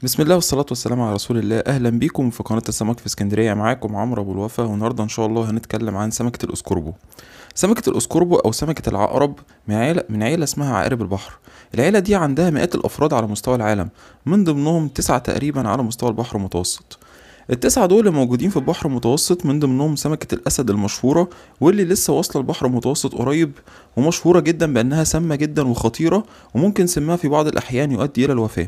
بسم الله والصلاة والسلام على رسول الله. أهلا بيكم في قناة السمك في اسكندرية. معاكم عمرو أبو الوفا، والنهاردة إن شاء الله هنتكلم عن سمكة الأسكوربو. سمكة الأسكوربو أو سمكة العقرب من عيلة اسمها عقارب البحر. العيلة دي عندها مئات الأفراد على مستوى العالم، من ضمنهم 9 تقريبا على مستوى البحر المتوسط. التسعة دول اللي موجودين في البحر المتوسط، من ضمنهم سمكة الأسد المشهورة، واللي لسه واصلة البحر المتوسط قريب، ومشهورة جدا بأنها سامة جدا وخطيرة، وممكن سمها في بعض الأحيان يؤدي إلى الوفاة.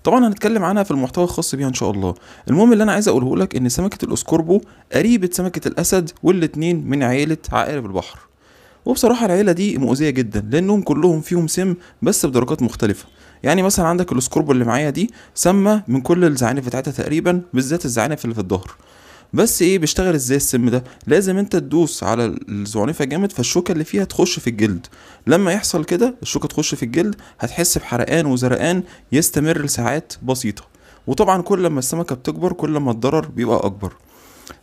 طبعا هنتكلم عنها في المحتوى الخاص بيها ان شاء الله. المهم اللي انا عايز اقوله لك ان سمكة الاسكوربو قريبة سمكة الاسد، والاتنين من عائلة عقارب البحر. وبصراحة العيلة دي مؤذية جدا، لانهم كلهم فيهم سم بس بدرجات مختلفة. يعني مثلا عندك الاسكوربو اللي معايا دي سامة من كل الزعانف بتاعتها تقريبا، بالذات الزعانف اللي في الظهر. بس ايه بيشتغل ازاي السم ده؟ لازم انت تدوس على الزعنفه جامد، فالشوكه اللي فيها تخش في الجلد. لما يحصل كده الشوكه تخش في الجلد، هتحس بحرقان وزرقان يستمر لساعات بسيطه. وطبعا كل ما السمكه بتكبر كل ما الضرر بيبقى اكبر.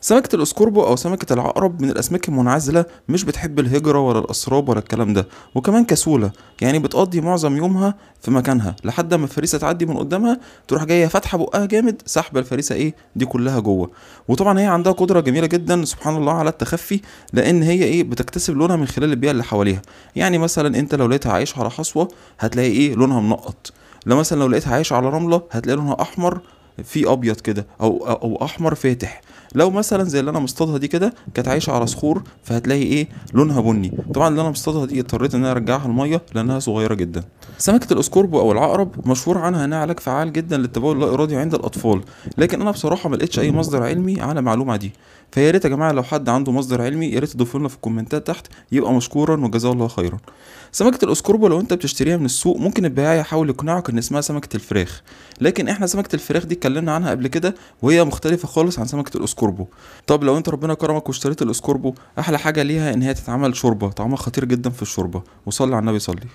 سمكة الأسكوربو أو سمكة العقرب من الأسماك المنعزلة، مش بتحب الهجرة ولا الأسراب ولا الكلام ده، وكمان كسولة. يعني بتقضي معظم يومها في مكانها لحد ما الفريسة تعدي من قدامها، تروح جاية فاتحة بقها جامد سحبة الفريسة دي كلها جوه. وطبعا هي عندها قدرة جميلة جدا سبحان الله على التخفي، لأن هي بتكتسب لونها من خلال البيئة اللي حواليها. يعني مثلا أنت لو لقيتها عايشة على حصوة، هتلاقي لونها منقط. لو لقيتها عايشة على رملة، هتلاقي لونها أحمر في ابيض كده، او احمر فاتح. لو مثلا زي اللي انا مصطادها دي كده كانت عايشه على صخور، فهتلاقي لونها بني. طبعا اللي انا مصطادها دي اضطريت ان انا ارجعها الميه لانها صغيره جدا. سمكه الاسكوربو او العقرب مشهور عنها انها علاج فعال جدا للتبول اللا ارادي عند الاطفال، لكن انا بصراحه ما لقيتش اي مصدر علمي على المعلومه دي. فيا ريت يا جماعه لو حد عنده مصدر علمي يا ريت تضيفوا لنا في الكومنتات تحت، يبقى مشكورا وجزاه الله خيرا. سمكة الاسكوربو لو انت بتشتريها من السوق، ممكن البياع يحاول يقنعك ان اسمها سمكة الفراخ، لكن احنا سمكة الفراخ دي اتكلمنا عنها قبل كده، وهي مختلفة خالص عن سمكة الاسكوربو. طب لو انت ربنا كرمك واشتريت الاسكوربو، احلى حاجة ليها ان هي تتعمل شوربة، طعمها خطير جدا في الشوربة، وصلي على النبي صلي.